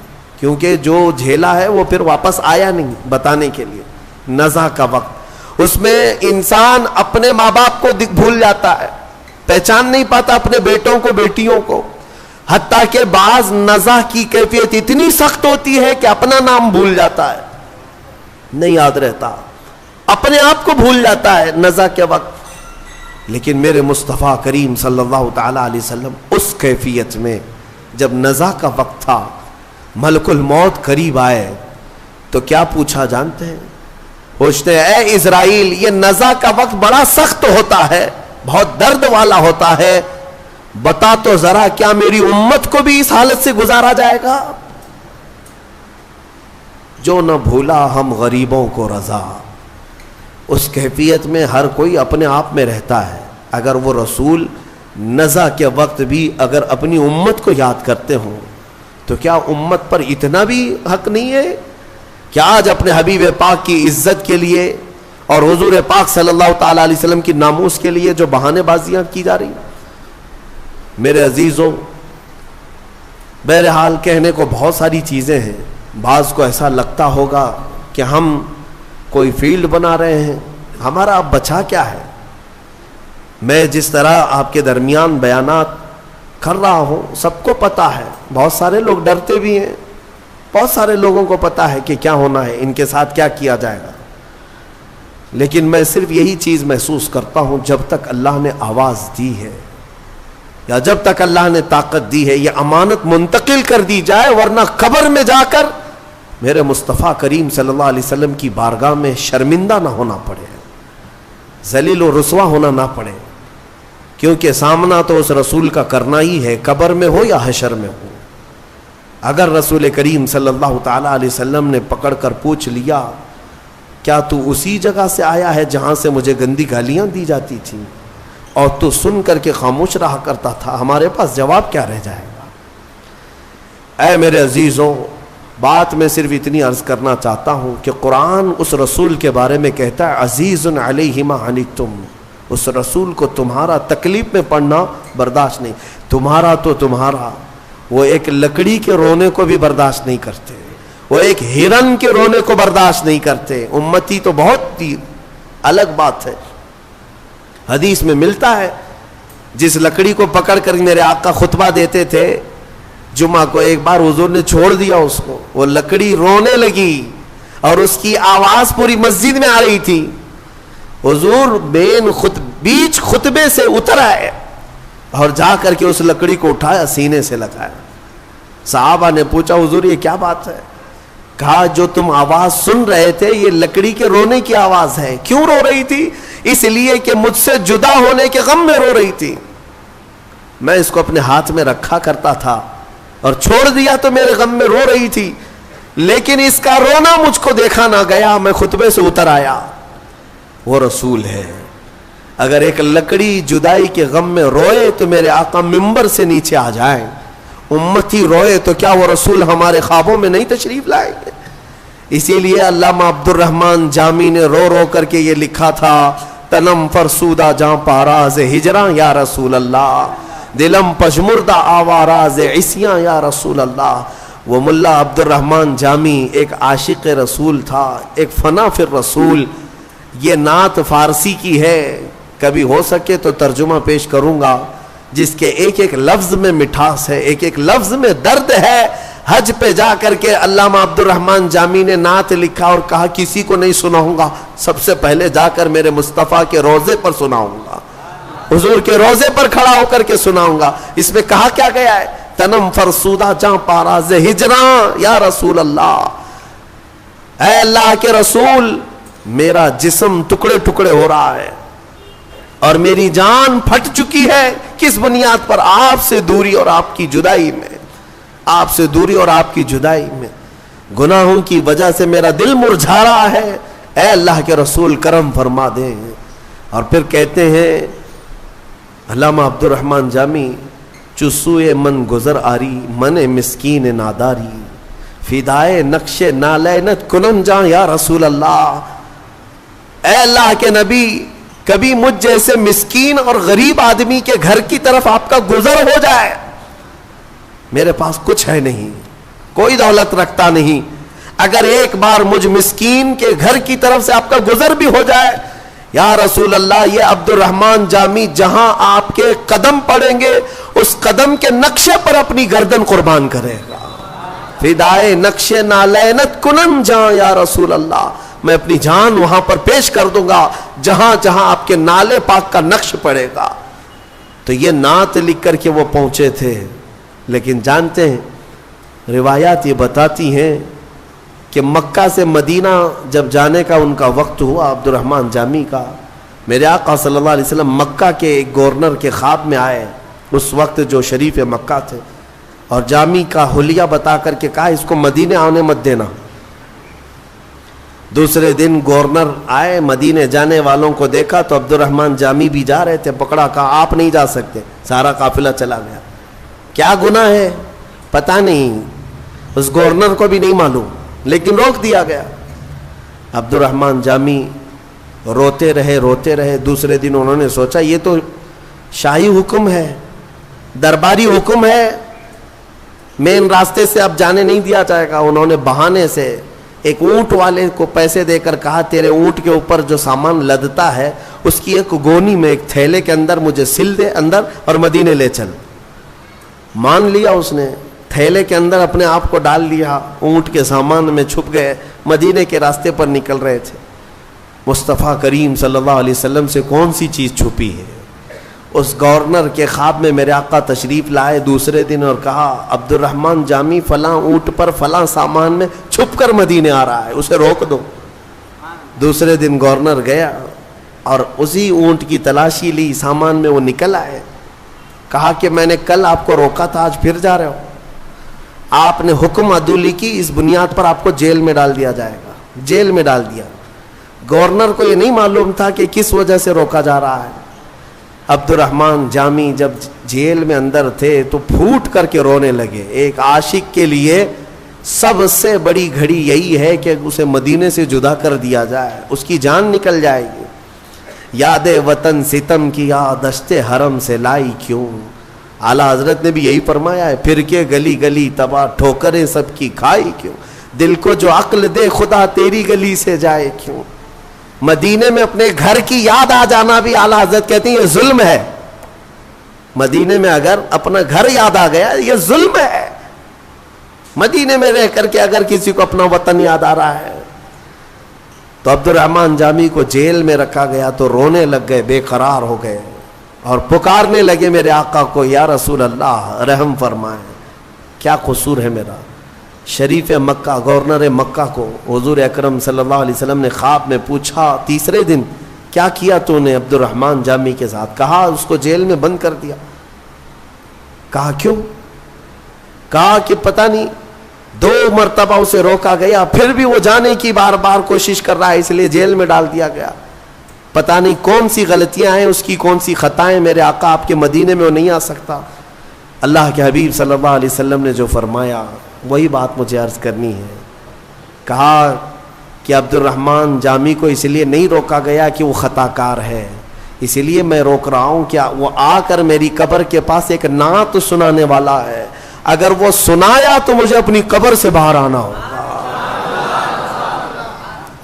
کیونکہ جو جھیلا ہے وہ پھر واپس آیا نہیں بتانے کے لیے. نزع کا وقت، اس میں انسان اپنے ماں باپ کو بھول جاتا ہے، پہچان نہیں پاتا اپنے بیٹوں کو بیٹیوں کو، حتیٰ کہ بعض نزع کی کیفیت اتنی سخت ہوتی ہے کہ اپنا نام بھول جاتا ہے، نہیں یاد رہتا، اپنے آپ کو بھول جاتا ہے نزع کے وقت. لیکن میرے مصطفیٰ کریم صلی اللہ تعالیٰ علیہ وسلم اس کیفیت میں جب نزع کا وقت تھا، ملک الموت قریب آئے تو کیا پوچھا جانتے ہیں؟ پوچھتے ہیں اے اسرائیل یہ نزع کا وقت بڑا سخت ہوتا ہے، بہت درد والا ہوتا ہے. بتا تو ذرا کیا میری امت کو بھی اس حالت سے گزارا جائے گا؟ جو نہ بھولا ہم غریبوں کو رضا. اس کیفیت میں ہر کوئی اپنے آپ میں رہتا ہے. اگر وہ رسول نزا کے وقت بھی اگر اپنی امت کو یاد کرتے ہوں تو کیا امت پر اتنا بھی حق نہیں ہے کہ آج اپنے حبیب پاک کی عزت کے لیے اور حضور پاک صلی اللہ تعالی علیہ وسلم کی ناموس کے لیے جو بہانے بازیاں کی جا رہی؟ میرے عزیزوں، بہرحال کہنے کو بہت ساری چیزیں ہیں. بعض کو ایسا لگتا ہوگا کہ ہم کوئی فیلڈ بنا رہے ہیں، ہمارا اب بچا کیا ہے. میں جس طرح آپ کے درمیان بیانات کر رہا ہوں سب کو پتا ہے. بہت سارے لوگ ڈرتے بھی ہیں، بہت سارے لوگوں کو پتا ہے کہ کیا ہونا ہے، ان کے ساتھ کیا کیا جائے گا. لیکن میں صرف یہی چیز محسوس کرتا ہوں، جب تک اللہ نے آواز دی ہے یا جب تک اللہ نے طاقت دی ہے یہ امانت منتقل کر دی جائے، ورنہ قبر میں جا کر میرے مصطفیٰ کریم صلی اللہ علیہ وسلم کی بارگاہ میں شرمندہ نہ ہونا پڑے، ذلیل و رسوا ہونا نہ پڑے. کیونکہ سامنا تو اس رسول کا کرنا ہی ہے، قبر میں ہو یا حشر میں ہو. اگر رسول کریم صلی اللہ تعالی علیہ وسلم نے پکڑ کر پوچھ لیا کیا تو اسی جگہ سے آیا ہے جہاں سے مجھے گندی گالیاں دی جاتی تھیں اور تو سن کر کے خاموش رہا کرتا تھا، ہمارے پاس جواب کیا رہ جائے گا؟ اے میرے عزیزوں، بات میں صرف اتنی عرض کرنا چاہتا ہوں کہ قرآن اس رسول کے بارے میں کہتا ہے عزیز علیہ ما عنتم. اس رسول کو تمہارا تکلیف میں پڑنا برداشت نہیں. تمہارا تو تمہارا، وہ ایک لکڑی کے رونے کو بھی برداشت نہیں کرتے، وہ ایک ہرن کے رونے کو برداشت نہیں کرتے. امتی تو بہت الگ بات ہے. حدیث میں ملتا ہے جس لکڑی کو پکڑ کر میرے آقا خطبہ دیتے تھے جمعہ کو، ایک بار حضور نے چھوڑ دیا اس کو، وہ لکڑی رونے لگی اور اس کی آواز پوری مسجد میں آ رہی تھی. حضور بیچ خطبے سے اتر آئے اور جا کر کے اس لکڑی کو اٹھایا، سینے سے لگایا. صحابہ نے پوچھا حضور یہ کیا بات ہے؟ کہا جو تم آواز سن رہے تھے یہ لکڑی کے رونے کی آواز ہے. کیوں رو رہی تھی؟ اس لیے کہ مجھ سے جدا ہونے کے غم میں رو رہی تھی. میں اس کو اپنے ہاتھ میں رکھا کرتا تھا اور چھوڑ دیا تو میرے غم میں رو رہی تھی، لیکن اس کا رونا مجھ کو دیکھا نہ گیا، میں خطبے سے اتر آیا. وہ رسول ہے. اگر ایک لکڑی جدائی کے غم میں روئے تو میرے آقا ممبر سے نیچے آ جائیں. امتی روئے تو کیا وہ رسول ہمارے خوابوں میں نہیں تشریف لائیں گے؟ اسی لیے علامہ عبد الرحمن جامی نے رو رو کر کے یہ لکھا تھا، تنم فرسودہ جاں پاراز ہجراں یا رسول اللہ، دلم پشمردہ آواراز عصیاں یا رسول اللہ. وہ ملا عبد الرحمن جامی ایک عاشق رسول تھا، ایک فنا فی الرسول. یہ نعت فارسی کی ہے، کبھی ہو سکے تو ترجمہ پیش کروں گا، جس کے ایک ایک لفظ میں مٹھاس ہے، ایک ایک لفظ میں درد ہے. حج پہ جا کر کے علامہ عبد الرحمن جامی نے نعت لکھا اور کہا کسی کو نہیں سناؤں گا، سب سے پہلے جا کر میرے مصطفیٰ کے روضے پر سناؤں گا، حضور کے روضے پر کھڑا ہو کر کے سناؤں گا. اس میں کہا کیا گیا ہے؟ تنم فرسودہ جاں پاراز ہجراں یا رسول اللہ. اے اللہ کے رسول، میرا جسم ٹکڑے ٹکڑے ہو رہا ہے اور میری جان پھٹ چکی ہے. کس بنیاد پر؟ آپ سے دوری اور آپ کی جدائی میں، آپ سے دوری اور آپ کی جدائی میں گناہوں کی وجہ سے میرا دل مرجھا رہا ہے. اے اللہ کے رسول کرم فرما دیں. اور پھر کہتے ہیں علامہ عبد الرحمن جامی، چسوئے من گزر آری من مسکین ناداری، فدائے نقش نالینت کنن جاں یا رسول اللہ. اے اللہ کے نبی، کبھی مجھ جیسے مسکین اور غریب آدمی کے گھر کی طرف آپ کا گزر ہو جائے. میرے پاس کچھ ہے نہیں، کوئی دولت رکھتا نہیں، اگر ایک بار مجھ مسکین کے گھر کی طرف سے آپ کا گزر بھی ہو جائے یا رسول اللہ، یہ عبد الرحمن جامی جہاں آپ کے قدم پڑیں گے اس قدم کے نقشے پر اپنی گردن قربان کرے گا. فدائے نقش نالینت کنن جاں یا رسول اللہ، میں اپنی جان وہاں پر پیش کر دوں گا جہاں جہاں آپ کے نالے پاک کا نقش پڑے گا. تو یہ نعت لکھ کر کے وہ پہنچے تھے. لیکن جانتے ہیں روایات یہ بتاتی ہیں کہ مکہ سے مدینہ جب جانے کا ان کا وقت ہوا عبد الرحمن جامی کا، میرے آقا صلی اللہ علیہ وسلم مکہ کے ایک گورنر کے خواب میں آئے، اس وقت جو شریف مکہ تھے، اور جامی کا حلیہ بتا کر کے کہا اس کو مدینے آنے مت دینا۔ دوسرے دن گورنر آئے، مدینے جانے والوں کو دیکھا تو عبد الرحمن جامی بھی جا رہے تھے، پکڑا، کہا آپ نہیں جا سکتے، سارا قافلہ چلا گیا۔ کیا گناہ ہے پتہ نہیں، اس گورنر کو بھی نہیں معلوم، لیکن روک دیا گیا۔ عبد الرحمن جامی روتے رہے۔ دوسرے دن انہوں نے سوچا یہ تو شاہی حکم ہے، درباری حکم ہے، مین راستے سے اب جانے نہیں دیا جائے گا۔ انہوں نے بہانے سے ایک اونٹ والے کو پیسے دے کر کہا تیرے اونٹ کے اوپر جو سامان لدتا ہے اس کی ایک گونی میں، ایک تھیلے کے اندر مجھے سل دے اندر اور مدینے لے چل۔ مان لیا اس نے، تھیلے کے اندر اپنے آپ کو ڈال لیا، اونٹ کے سامان میں چھپ گئے، مدینے کے راستے پر نکل رہے تھے۔ مصطفیٰ کریم صلی اللہ علیہ وسلم سے کون سی چیز چھپی ہے؟ اس گورنر کے خواب میں میرے آقا تشریف لائے دوسرے دن اور کہا عبد الرحمن جامی فلاں اونٹ پر فلاں سامان میں چھپ کر مدینے آ رہا ہے، اسے روک دو۔ دوسرے دن گورنر گیا اور اسی اونٹ کی تلاشی لی، سامان میں وہ نکل آئے۔ کہا کہ میں نے کل آپ کو روکا تھا، آج پھر جا رہے ہو، آپ نے حکم عدولی کی، اس بنیاد پر آپ کو جیل میں ڈال دیا جائے گا۔ جیل میں ڈال دیا۔ گورنر کو یہ نہیں معلوم تھا کہ کس وجہ سے روکا جا رہا ہے۔ عبد الرحمن جامی جب جیل میں اندر تھے تو پھوٹ کر کے رونے لگے۔ ایک عاشق کے لیے سب سے بڑی گھڑی یہی ہے کہ اسے مدینے سے جدا کر دیا جائے، اس کی جان نکل جائے گی۔ یاد وطن ستم کی یادشت حرم سے لائی کیوں، اعلیٰ حضرت نے بھی یہی فرمایا ہے، پھر کے گلی گلی تباہ ٹھوکریں سب کی کھائی کیوں، دل کو جو عقل دے خدا تیری گلی سے جائے کیوں۔ مدینے میں اپنے گھر کی یاد آ جانا بھی اعلیٰ حضرت کہتے ہیں یہ ظلم ہے۔ مدینے میں اگر اپنا گھر یاد آ گیا یہ ظلم ہے۔ مدینے میں رہ کر کے اگر کسی کو اپنا وطن یاد آ رہا ہے تو عبد الرحمن جامی کو جیل میں رکھا گیا تو رونے لگ گئے، بے قرار ہو گئے اور پکارنے لگے میرے آقا کو، یا رسول اللہ رحم فرمائیں، کیا قصور ہے میرا۔ شریف مکہ گورنر مکہ کو حضور اکرم صلی اللہ علیہ وسلم نے خواب میں پوچھا تیسرے دن کیا کیا تو نے عبد الرحمن جامی کے ساتھ؟ کہا اس کو جیل میں بند کر دیا۔ کہا کیوں؟ کہا کہ پتہ نہیں 2 مرتبہ اسے روکا گیا، پھر بھی وہ جانے کی بار بار کوشش کر رہا ہے، اس لیے جیل میں ڈال دیا گیا۔ پتہ نہیں کون سی غلطیاں ہیں اس کی، کون سی خطائیں، میرے آقا آپ کے مدینے میں وہ نہیں آ سکتا۔ اللہ کے حبیب صلی اللہ علیہ وسلم نے جو فرمایا وہی بات مجھے عرض کرنی ہے۔ کہا کہ عبد الرحمن جامی کو اس لیے نہیں روکا گیا کہ وہ خطا کار ہے، اس لیے میں روک رہا ہوں کہ وہ آ کر میری قبر کے پاس ایک نعت سنانے والا ہے، اگر وہ سنایا تو مجھے اپنی قبر سے باہر آنا ہوگا۔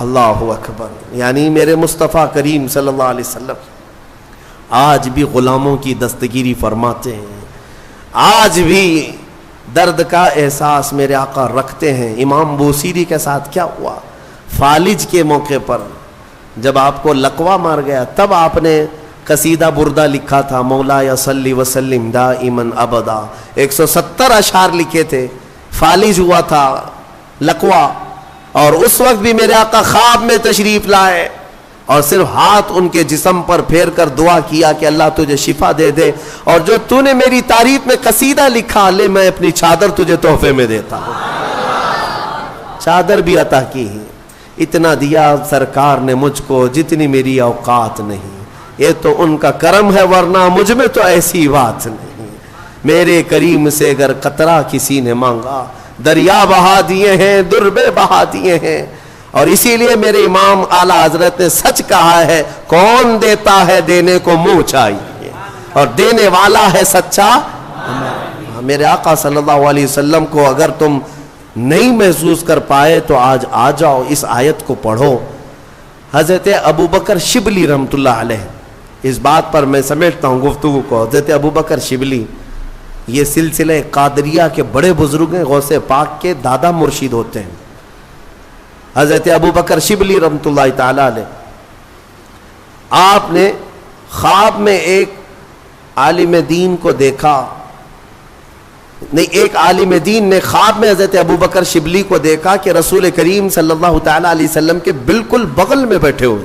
اللہ اکبر۔ یعنی میرے مصطفیٰ کریم صلی اللہ علیہ وسلم آج بھی غلاموں کی دستگیری فرماتے ہیں، آج بھی درد کا احساس میرے آقا رکھتے ہیں۔ امام بوصیری کے ساتھ کیا ہوا؟ فالج کے موقع پر جب آپ کو لقوہ مار گیا تب آپ نے قصیدہ بردہ لکھا تھا، مولا یا صلی وسلم دائماً ابدا، 170 اشعار لکھے تھے۔ فالج ہوا تھا لقوہ، اور اس وقت بھی میرے آقا خواب میں تشریف لائے اور صرف ہاتھ ان کے جسم پر پھیر کر دعا کیا کہ اللہ تجھے شفا دے دے، اور جو تو نے میری تعریف میں قصیدہ لکھا لے میں اپنی چادر تجھے تحفے میں دیتا ہوں۔ چادر بھی عطا کی، اتنا دیا سرکار نے مجھ کو جتنی میری اوقات نہیں، یہ تو ان کا کرم ہے ورنہ مجھ میں تو ایسی بات نہیں۔ میرے کریم سے اگر قطرہ کسی نے مانگا دریا بہا دیے ہیں، دربے بہا دیے ہیں، اور اسی لیے میرے امام اعلیٰ حضرت نے سچ کہا ہے، کون دیتا ہے دینے کو منہ چاہیے، اور دینے والا ہے سچا۔ میرے آقا صلی اللہ علیہ وسلم کو اگر تم نہیں محسوس کر پائے تو آج آ جاؤ، اس آیت کو پڑھو۔ حضرت ابوبکر شبلی رحمۃ اللہ علیہ، اس بات پر میں سمیٹتا ہوں گفتگو کو، حضرت ابوبکر شبلی یہ سلسلہ قادریہ کے بڑے بزرگ ہیں، غوث پاک کے دادا مرشد ہوتے ہیں۔ حضرت ابوبکر شبلی رحمۃ اللہ تعالی علیہ، آپ نے خواب میں ایک عالم دین کو دیکھا، نہیں، ایک عالم دین نے خواب میں حضرت ابوبکر شبلی کو دیکھا کہ رسول کریم صلی اللہ تعالی علیہ وسلم کے بالکل بغل میں بیٹھے ہوئے،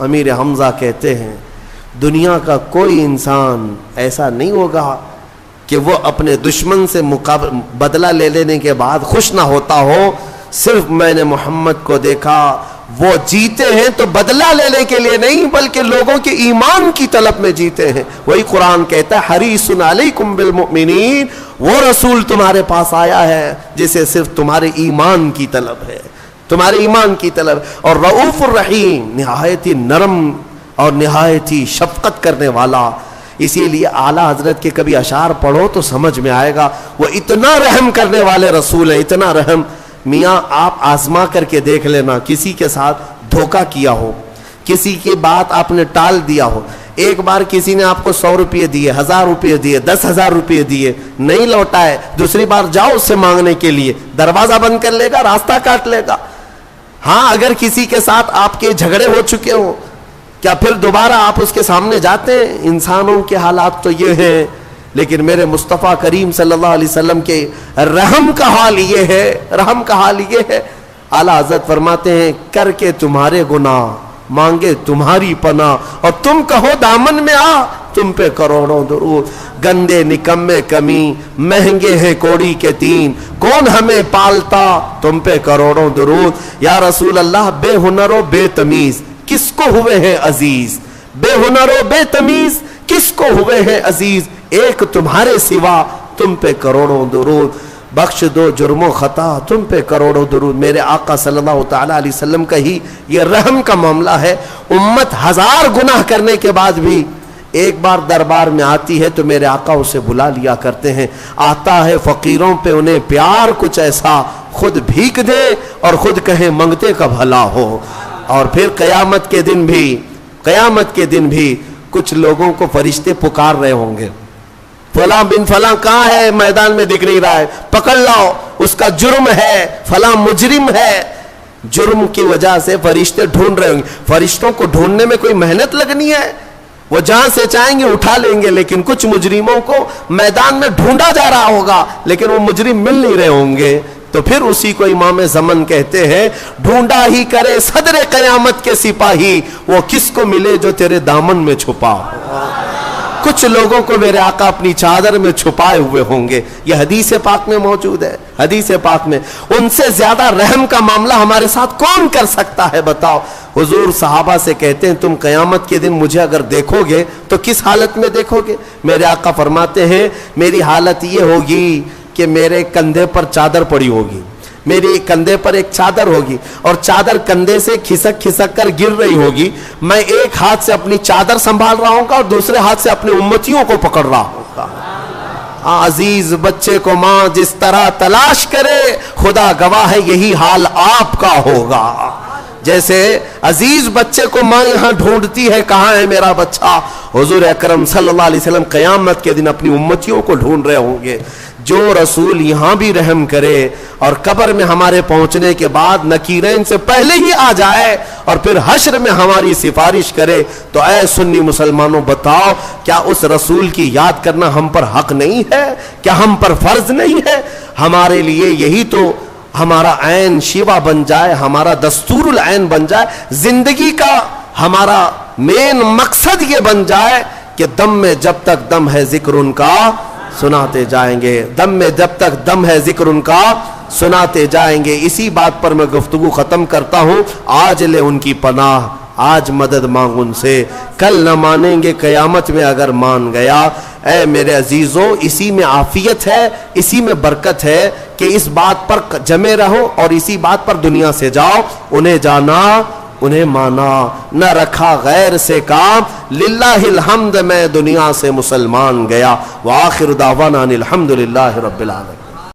امیر حمزہ کہتے ہیں دنیا کا کوئی انسان ایسا نہیں ہوگا کہ وہ اپنے دشمن سے بدلہ لے لینے کے بعد خوش نہ ہوتا ہو. صرف میں نے محمد کو دیکھا وہ جیتے ہیں تو بدلہ لینے کے لیے نہیں بلکہ لوگوں کے ایمان کی طلب میں جیتے ہیں. وہی قرآن کہتا ہے حریص علیکم بالمؤمنین, وہ رسول تمہارے پاس آیا ہے جسے صرف تمہارے ایمان کی طلب ہے, تمہارے ایمان کی طلب. اور رؤوف الرحیم, نہایت ہی نرم اور نہایت ہی شفقت کرنے والا. اسی لیے اعلیٰ حضرت کے کبھی اشعار پڑھو تو سمجھ میں آئے گا وہ اتنا رحم کرنے والے رسول ہیں, اتنا رحم. میاں آپ آزما کر کے دیکھ لینا, کسی کے ساتھ دھوکہ کیا ہو, کسی کی بات آپ نے ٹال دیا ہو, ایک بار کسی نے آپ کو 100 روپے دیے, 1000 روپے دیے, 10,000 روپے دیے, نہیں لوٹائے, دوسری بار جاؤ اس سے مانگنے کے لیے, دروازہ بند کر لے گا, راستہ کاٹ لے گا. ہاں اگر کسی کے ساتھ آپ کے جھگڑے ہو چکے ہوں, کیا پھر دوبارہ آپ اس کے سامنے جاتے ہیں؟ انسانوں کے حالات تو یہ ہیں, لیکن میرے مصطفیٰ کریم صلی اللہ علیہ وسلم کے رحم کا حال یہ ہے, رحم کا حال یہ ہے. اعلیٰ حضرت فرماتے ہیں کر کے تمہارے گناہ مانگے تمہاری پناہ, اور تم کہو دامن میں آ, تم پہ کروڑوں درود. گندے نکمے کمی مہنگے ہیں کوڑی کے تین, کون ہمیں پالتا تم پہ کروڑوں درود. یا رسول اللہ بے ہنر و بے تمیز کس کو ہوئے ہیں عزیز, بے ہنر و بے تمیز کس کو ہوئے ہیں عزیز, ایک تمہارے سوا تم پہ کروڑوں درود. بخش دو جرم و خطا تم پہ کروڑوں درود. میرے آقا صلی اللہ تعالی علیہ وسلم کا ہی یہ رحم کا معاملہ ہے. امت 1000 گناہ کرنے کے بعد بھی ایک بار دربار میں آتی ہے تو میرے آقا اسے بلا لیا کرتے ہیں. آتا ہے فقیروں پہ انہیں پیار کچھ ایسا, خود بھیک دے اور خود کہیں منگتے کا بھلا ہو. اور پھر قیامت کے دن بھی کچھ لوگوں کو فرشتے پکار رہے ہوں گے, فلاں بن فلاں کہاں ہے, میدان میں دکھ نہیں رہا ہے, پکڑ لاؤ, اس کا جرم ہے, فلاں مجرم ہے. جرم کی وجہ سے فرشتے ڈھونڈ رہے ہوں گے. فرشتوں کو ڈھونڈنے میں کوئی محنت لگنی ہے, وہ جہاں سے چاہیں گے اٹھا لیں گے. لیکن کچھ مجرموں کو میدان میں ڈھونڈا جا رہا ہوگا لیکن وہ مجرم مل نہیں رہے ہوں گے. تو پھر اسی کو امام زمن کہتے ہیں ڈھونڈا ہی کرے صدر قیامت کے سپاہی, وہ کس کو ملے جو تیرے دامن میں چھپا. کچھ لوگوں کو میرے آقا اپنی چادر میں چھپائے ہوئے ہوں گے. یہ حدیث پاک میں موجود ہے, حدیث پاک میں. ان سے زیادہ رحم کا معاملہ ہمارے ساتھ کون کر سکتا ہے بتاؤ. حضور صحابہ سے کہتے ہیں تم قیامت کے دن مجھے اگر دیکھو گے تو کس حالت میں دیکھو گے؟ میرے آقا فرماتے ہیں میری حالت یہ ہوگی کہ میرے کندھے پر چادر پڑی ہوگی, میرے کندھے پر ایک چادر ہوگی اور چادر کندھے سے کھسک کھسک کر گر رہی ہوگی. میں ایک ہاتھ سے اپنی چادر سنبھال رہا ہوں گا اور دوسرے ہاتھ سے اپنے امتیوں کو پکڑ رہا ہوں گا. عزیز بچے کو ماں جس طرح تلاش کرے خدا گواہ ہے یہی حال آپ کا ہوگا. جیسے عزیز بچے کو ماں یہاں ڈھونڈتی ہے کہاں ہے میرا بچہ, حضور اکرم صلی اللہ علیہ وسلم قیامت کے دن اپنی امتیوں کو ڈھونڈ رہے ہوں گے. جو رسول یہاں بھی رحم کرے اور قبر میں ہمارے پہنچنے کے بعد نکیرین سے پہلے ہی آ جائے اور پھر حشر میں ہماری سفارش کرے, تو اے سنی مسلمانوں بتاؤ کیا اس رسول کی یاد کرنا ہم پر حق نہیں ہے؟ کیا ہم پر فرض نہیں ہے؟ ہمارے لیے یہی تو ہمارا عین شیوا بن جائے, ہمارا دستور العین بن جائے, زندگی کا ہمارا مین مقصد یہ بن جائے کہ دم میں جب تک دم ہے ذکر ان کا سناتے جائیں گے, دم میں جب تک دم ہے ذکر ان کا سناتے جائیں گے. اسی بات پر میں گفتگو ختم کرتا ہوں. آج لے ان کی پناہ, آج مدد مانگ ان سے, کل نہ مانیں گے قیامت میں اگر مان گیا. اے میرے عزیزوں اسی میں عافیت ہے, اسی میں برکت ہے کہ اس بات پر جمے رہو اور اسی بات پر دنیا سے جاؤ. انہیں جانا انہیں مانا, نہ رکھا غیر سے کام, للہ الحمد میں دنیا سے مسلمان گیا. وآخر دعوانا الحمدللہ رب العالمین.